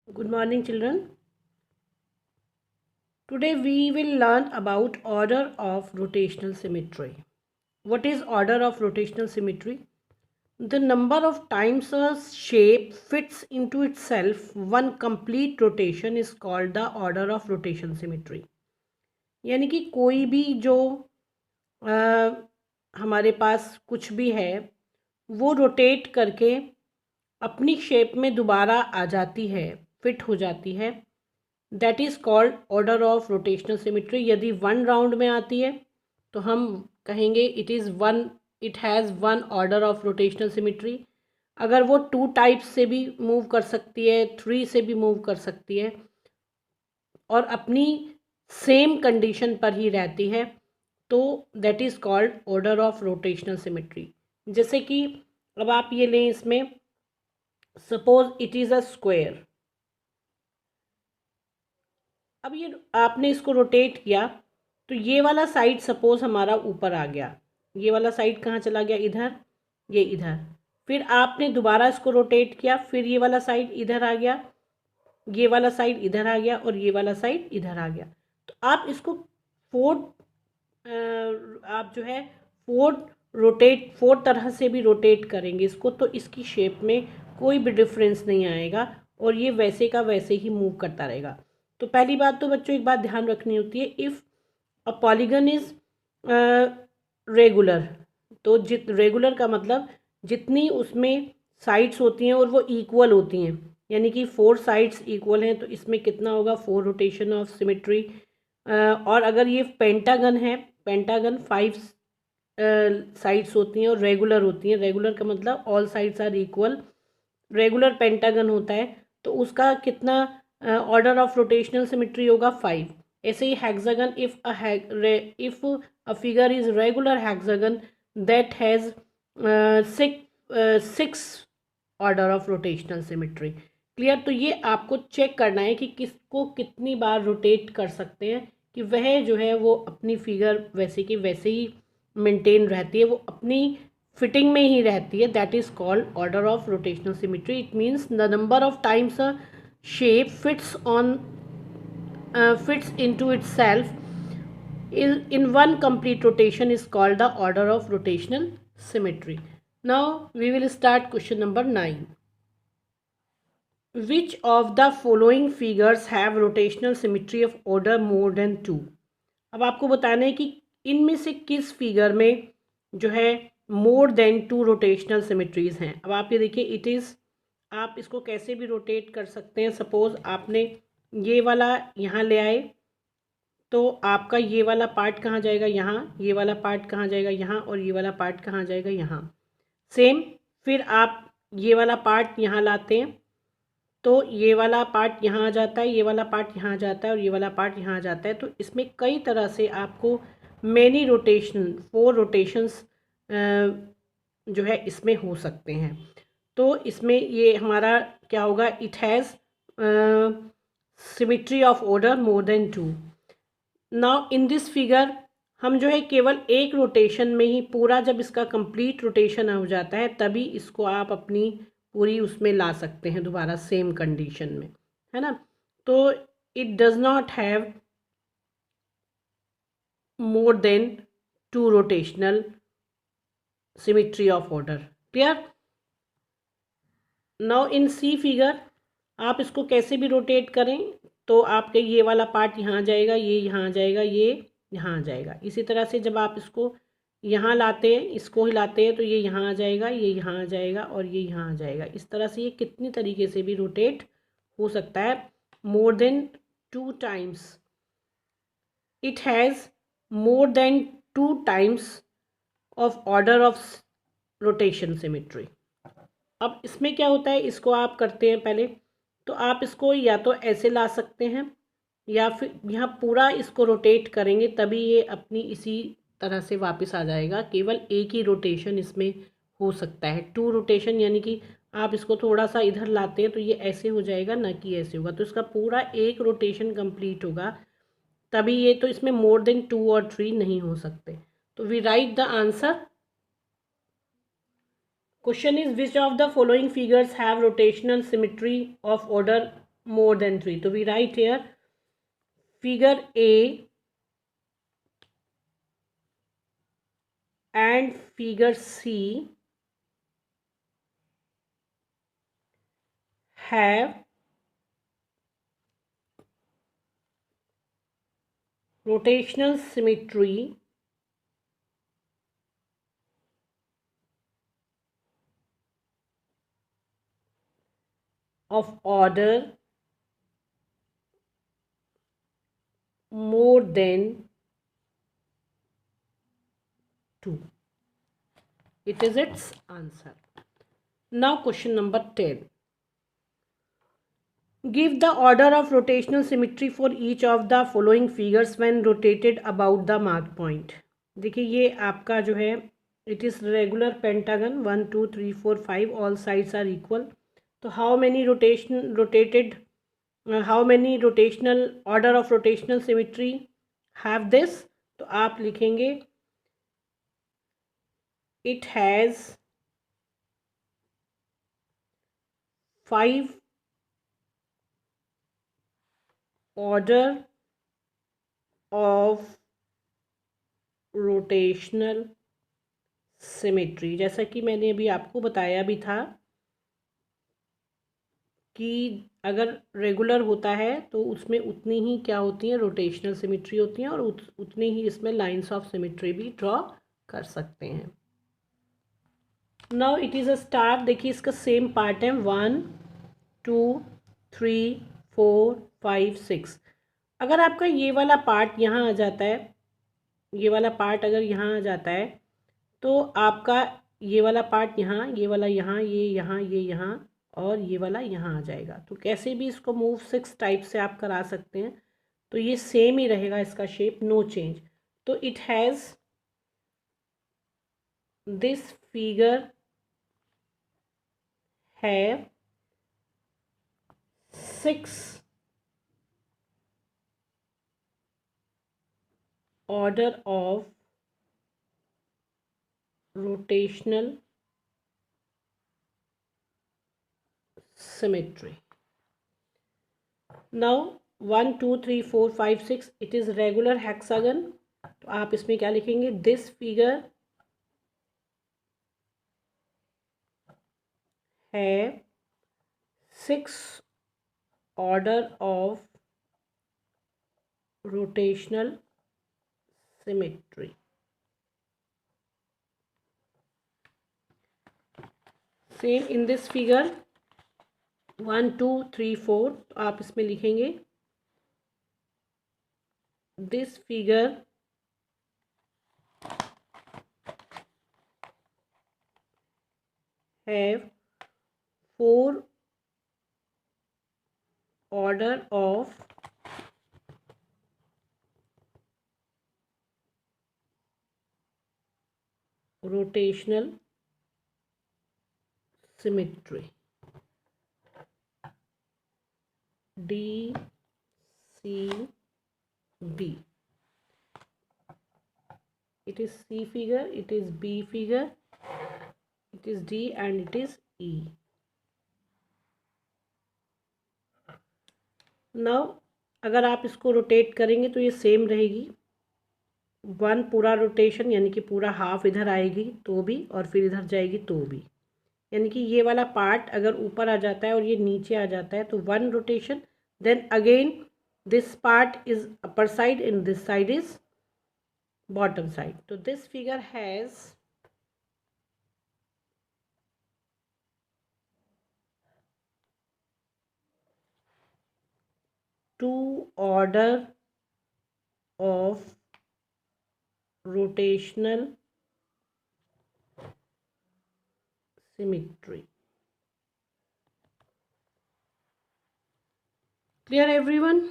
Good morning, children. Today we will learn about order of rotational symmetry. What is order of rotational symmetry? The number of times a shape fits into itself one complete rotation is called the order of rotation symmetry. यानी कि कोई भी जो हमारे पास कुछ भी है वो रोटेट करके अपनी शेप में दोबारा आ जाती है, फिट हो जाती है, that is called order of rotational symmetry. यदि वन राउंड में आती है तो हम कहेंगे it has one order of rotational symmetry. अगर वो टू टाइप्स से भी मूव कर सकती है, थ्री से भी मूव कर सकती है और अपनी सेम कंडीशन पर ही रहती है तो that is called order of rotational symmetry. जैसे कि अब आप ये लें, इसमें suppose it is a square. अब ये आपने इसको रोटेट किया तो ये वाला साइड सपोज हमारा ऊपर आ गया, ये वाला साइड कहाँ चला गया, इधर, ये इधर। फिर आपने दोबारा इसको रोटेट किया, फिर ये वाला साइड इधर आ गया, ये वाला साइड इधर आ गया और ये वाला साइड इधर आ गया। तो आप इसको फोर्थ आप जो है फोर्थ तरह से भी रोटेट करेंगे इसको तो इसकी शेप में कोई भी डिफरेंस नहीं आएगा और ये वैसे का वैसे ही मूव करता रहेगा। तो पहली बात तो बच्चों एक बात ध्यान रखनी होती है, if a polygon is regular, तो रेगुलर का मतलब जितनी उसमें साइड्स होती हैं और वो इक्वल होती हैं, यानी कि फोर साइड्स इक्वल हैं तो इसमें कितना होगा, फोर रोटेशन ऑफ सिमेट्री। और अगर ये पेंटागन है, पेंटागन फाइव साइड्स होती हैं और रेगुलर होती हैं, रेगुलर का मतलब all sides are equal, regular pentagon होता है तो उसका कितना ऑर्डर ऑफ रोटेशनल सिमेट्री होगा, फाइव। ऐसे ही hexagon, if a figure is regular hexagon that has six order of rotational symmetry. Clear? तो ये आपको चेक करना है कि किसको कितनी बार रोटेट कर सकते हैं कि वह जो है वो अपनी फिगर वैसे की वैसे ही मेंटेन रहती है, वो अपनी फिटिंग में ही रहती है। That is called order of rotational symmetry. It means the number of times a shape fits into itself in one complete rotation is called the order of rotational symmetry. Now we will start question number 9. Which of the following figures have rotational symmetry of order more than 2? अब आपको बताना है कि इनमें से किस figure में जो है more than two rotational symmetries हैं। अब आप ये देखिए, इट इज़, आप इसको कैसे भी रोटेट कर सकते हैं। सपोज आपने ये वाला यहाँ ले आए तो आपका ये वाला पार्ट कहाँ जाएगा, यहाँ, ये वाला पार्ट कहाँ जाएगा, यहाँ, और ये वाला पार्ट कहाँ जाएगा, यहाँ। सेम, फिर आप ये वाला पार्ट यहाँ लाते हैं तो ये वाला पार्ट यहाँ आ जाता है, ये वाला पार्ट यहाँ आ जाता है और ये वाला पार्ट यहाँ आ जाता है। तो इसमें कई तरह से आपको मैनी रोटेशन, फोर रोटेशंस जो है इसमें हो सकते हैं। तो इसमें ये हमारा क्या होगा, it has symmetry of order more than two. Now in this figure हम जो है केवल एक रोटेशन में ही पूरा, जब इसका कंप्लीट रोटेशन हो जाता है तभी इसको आप अपनी पूरी उसमें ला सकते हैं दोबारा सेम कंडीशन में, है ना। तो it does not have more than two rotational symmetry of order. Clear? Now in C figure आप इसको कैसे भी रोटेट करें तो आपके ये वाला पार्ट यहाँ जाएगा, ये यहाँ जाएगा, ये यहाँ जाएगा। इसी तरह से जब आप इसको यहाँ लाते हैं, इसको हिलाते हैं तो ये यहाँ आ जाएगा, ये यहाँ आ जाएगा और ये यहाँ आ जाएगा। इस तरह से ये कितनी तरीके से भी रोटेट हो सकता है, more than two times. It has more than two times of order of rotation symmetry. अब इसमें क्या होता है, इसको आप करते हैं पहले तो आप इसको या तो ऐसे ला सकते हैं या फिर यहाँ पूरा इसको रोटेट करेंगे तभी ये अपनी इसी तरह से वापस आ जाएगा। केवल एक ही रोटेशन इसमें हो सकता है, टू रोटेशन, यानी कि आप इसको थोड़ा सा इधर लाते हैं तो ये ऐसे हो जाएगा, ना कि ऐसे होगा। तो इसका पूरा एक रोटेशन कंप्लीट होगा तभी ये, तो इसमें मोर देन टू और थ्री नहीं हो सकते। तो we write the answer. Question is, which of the following figures have rotational symmetry of order more than 3. So we write here figure A and figure C have rotational symmetry of order more than 2. It is its answer. Now question number 10. Give the order of rotational symmetry for each of the following figures when rotated about the mark point. देखिए ये आपका जो है it is regular pentagon 1 2 3 4 5 all sides are equal. तो how many rotational order of rotational symmetry have this? तो आप लिखेंगे it has 5 order of rotational symmetry. जैसा कि मैंने अभी आपको बताया भी था कि अगर रेगुलर होता है तो उसमें उतनी ही क्या होती हैं, रोटेशनल सिमेट्री होती हैं और उतनी ही इसमें लाइंस ऑफ सिमेट्री भी ड्रॉ कर सकते हैं। Now it is a star. देखिए इसका सेम पार्ट है 1 2 3 4 5 6। अगर आपका ये वाला पार्ट यहाँ आ जाता है, ये वाला पार्ट अगर यहाँ आ जाता है तो आपका ये वाला पार्ट यहाँ, ये वाला यहाँ, ये यहाँ, ये यहाँ और ये वाला यहाँ आ जाएगा। तो कैसे भी इसको मूव 6 टाइप से आप करा सकते हैं। तो ये सेम ही रहेगा इसका शेप, नो चेंज। तो it has this figure have 6 order of rotational symmetry. Now 1 2 3 4 5 6 it is regular hexagon. तो आप इसमें क्या लिखेंगे, this figure have 6 order of rotational symmetry. Same in this figure 1 2 3 4 तो आप इसमें लिखेंगे this figure have 4 order of rotational symmetry. D C B. It is C figure, it is B figure, it is D and it is E. Now अगर आप इसको rotate करेंगे तो ये सेम रहेगी। 1 पूरा रोटेशन यानी कि पूरा हाफ इधर आएगी तो भी, और फिर इधर जाएगी तो भी। यानी कि ये वाला पार्ट अगर ऊपर आ जाता है और ये नीचे आ जाता है तो 1 rotation, then again this part is upper side and this side is bottom side. So this figure has 2 order of rotational symmetry. Clear everyone?